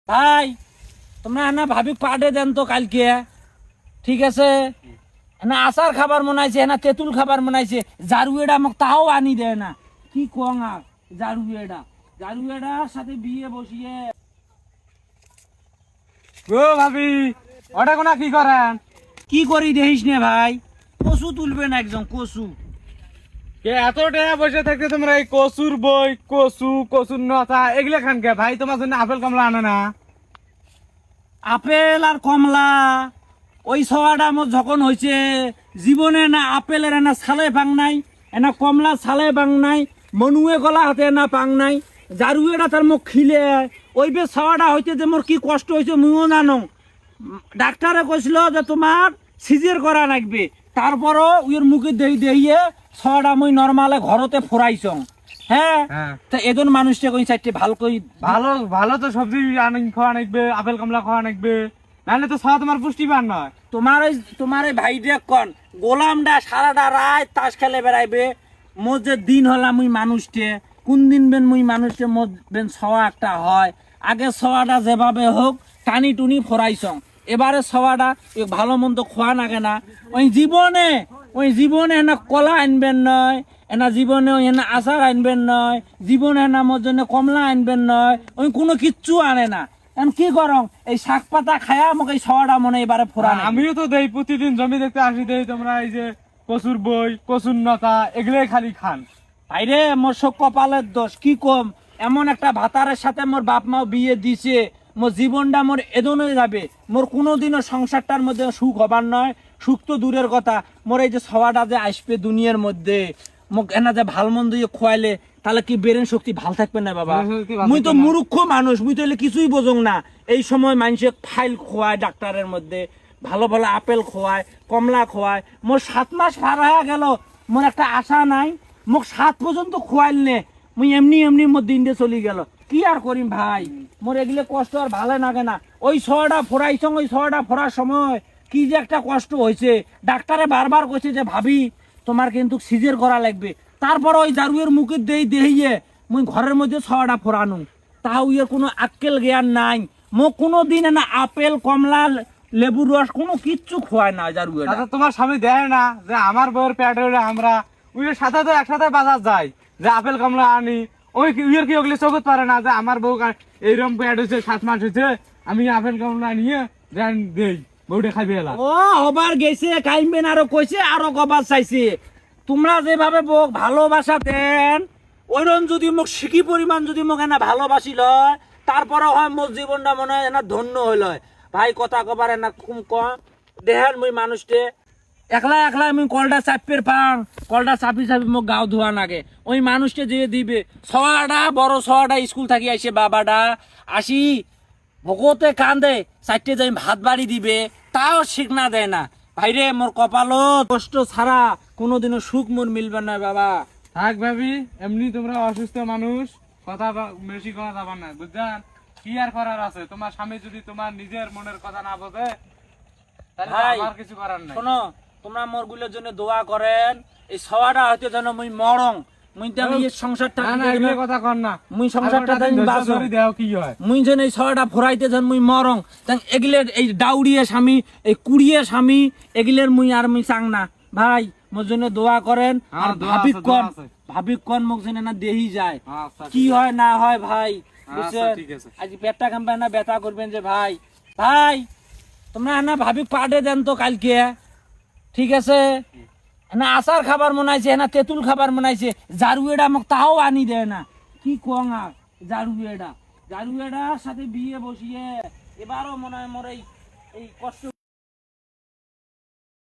ভাই তোমরা না ভাবি পাটে দেন তো কালকে, ঠিক আছে না? আচার খাবার মনাইছে না, তেঁতুল খাবার মনাইছে, জারুয়েডা মোক তাও আনি দেয় না। কি কং আর জারুয়েডার সাথে বিয়ে বসিয়ে ও ভাবি, ওটা কোনা কি করেন? কি করি দেখিস নে ভাই, কচু তুলবে না একজন কচু। এত টাকা বসে থাকতে তোমরা এই কচুর বই, কচুর নতা এগুলা খান কে? ভাই তোমার জন্য আপেল কমলা আনে না? আপেল আর কমলা ওই সওয়াটা আমার যখন হয়েছে জীবনে না আপেলের না ছালে পাং নাই, এনা কমলা ছালে পাং নাই, মনুয়ে গলা হাতে না পাং নাই, জারুয়েটা তার মুখ খিলে ওই বে সওয়াটা হইতে যে মোর কি কষ্ট হয়েছে মুইও জানো। ডাক্তারে কইছিল যে তোমার সিজার করা লাগবে, তারপরও ওর মুখে দেখিয়ে সওয়াটা মুই নর্মালে ঘরতে ফোরাইছ। হ্যাঁ, তা এজন মানুষকে কই চাইতে ভালো কই ভালো ভালো তো সবজি খাওয়া নাকবে, আপেল কমলা খাওয়া নাকবে, নাহলে তো সব তোমার পুষ্টিবান নয়। তোমার এই ভাই কন গোলামডা সারাটা রাত তাস খেলে বেড়াইবে, মোর যে দিন হলাম মুই মানুষটে কোন দিন বেন মুই মানুষটে মোর বেন সওয়া একটা হয়। আগে সওয়াটা যেভাবে হোক টানি টুনি ফরাইছ, এবারে সওয়াটা ভালো মন্দ খোয়া নাগে না। ওই জীবনে না কলা আনবেন নয়, এনা জীবনে এনা আচার আনবেন নয়, জীবনে না মোর জন্য কমলা আনবেন নয়, ওই কোনো কিচ্ছু আনে না। এখন কি করং এই শাক পাতা খায়া মোক এই সওয়াটা মনে এবারে ফোরা। আমিও তো দেই, প্রতিদিন জমি দেখতে আসি, দেই তোমরা এই যে কচুর বই, কচুর নতা এগুলাই খালি খান। ভাইরে মোর সব কপালের দোষ, কি কম এমন একটা ভাতারের সাথে মোর বাপ মাও বিয়ে দিছে, মোর জীবনটা মোর এদনে যাবে, মোর কোনোদিনও সংসারটার মধ্যে সুখ হবার নয়। সুখ তো দূরের কথা, মোর এই যে সওয়াটা যে আসবে দুনিয়ার মধ্যে, মোক এনা যে ভাল মন্দ খোয়াইলে তাহলে কি ব্রেন শক্তি ভাল থাকবে না বাবা? মুই তো মূর্খ মানুষ, মুই তো কিছুই বোঝং না। এই সময় মানুষে ফাইল খোয়ায় ডাক্তারের মধ্যে, ভালো ভালো আপেল খোয়ায়, কমলা খোয়ায়। মোর 7 মাস পার হয়ে গেল, মোর একটা আশা নাই, মোক 7 পর্যন্ত খোয়াইল নে, মুই এমনি মোর দিন দিয়ে চলি গেল। কি আর করিম ভাই, মোর এগুলো কষ্ট আর ভালো লাগে না। ওই সওয়াটা ফোরাইছ, ওই সওয়াটা ফোরার সময় কি যে একটা কষ্ট হয়েছে। ডাক্তারে বারবার কইছে যে ভাবি তোমার কিন্তু সিজার করা লাগবে, তারপর ওই জারুয়ের মুখে দেইয়ে মুই ঘরের মধ্যে সওয়াটা ফোরানো। তাও ইয়ের কোনো আক্কেল জ্ঞান নাই, মোক কোনো দিন না আপেল কমলা লেবুর রস কোনো কিচ্ছু খোয়ায় না জারুয়ে। আচ্ছা তোমার স্বামী দেয় না যে আমার বউয়ের পেটে হলে আমরা উইয়ের সাথে তো একসাথে বাজার যাই, যে আপেল কমলা আনি, ওই উইয়ের কি ওগুলি চোখত পারে না যে আমার বউ এইরকম পেট হয়েছে, 7 মাস হয়েছে, আমি আপেল কমলা নিয়ে দেই বউটা খাইবে এলা। ও হবার গেছে কাইমেন আরো কইছে আরো কবার চাইছে। তোমরা যেভাবে মোক ভালোবাসা দেন ওইরকম যদি মোক শিখি পরিমাণ যদি মোক এনা ভালোবাসি লয়, তারপরে হয় মোর জীবনটা মনে হয় এনা ধন্য হইল। ভাই কথা কবার এনা খুব কম দেহেন মুই মানুষটে একলা আমি কলটা চাপির পাং, কলটা চাপি মোক গাও ধোয়া নাগে। ওই মানুষকে যে দিবে সওয়াটা বড় সওয়াটা স্কুল থাকি আইসে বাবাটা আসি ভগতে কান্দে, 4টে যাই ভাত বাড়ি দিবে, তাও শিখনা দেয় না। ভাইরে মোর কপালো কষ্ট ছাড়া কোনোদিনও সুখ মোর মিলবে না বাবা। থাক ভাবি, এমনি তোমরা অসুস্থ মানুষ, কথা বেশি করা যাবে না, বুঝছেন? কি আর করার আছে? তোমার স্বামী যদি তোমার নিজের মনের কথা না বোঝে তাহলে ভাই আর কিছু করার নাই। শোনো, তোমরা মোর গুলোর জন্য দোয়া করেন, এই সওয়াটা হইতে যেন মুই মরং, মুই তেন এই সংসারটা কথা কর না, মুই সংসারটা ধরে দেও কি হয়। মুই যেন এই সওয়াটা ফোরাইতে যেন মুই মরং, তেন এগিলের এই ডাউরিয়ে স্বামী, এই কুড়িয়ে স্বামী এগিলের মুই আর মুই চাং না। ভাই মোর জন্য দোয়া করেন, আর ভাবিক কন মোক যেন না দেহি যায়, কি হয় না হয় ভাই, বুঝছেন? আজ পেটটা কামবে না ব্যথা করবেন যে ভাই। ভাই তোমরা না ভাবিক পাটে দেন তো কালকে, ঠিক আছে না? আচার খাবার মনাইছে না, তেঁতুল খাবার মনাইছে, জারুয়েডা মোক তাও আনি দেয় না। কি কং আর জারুয়েডার সাথে বিয়ে বসিয়ে এবারও মনে হয় মোর এই কষ্ট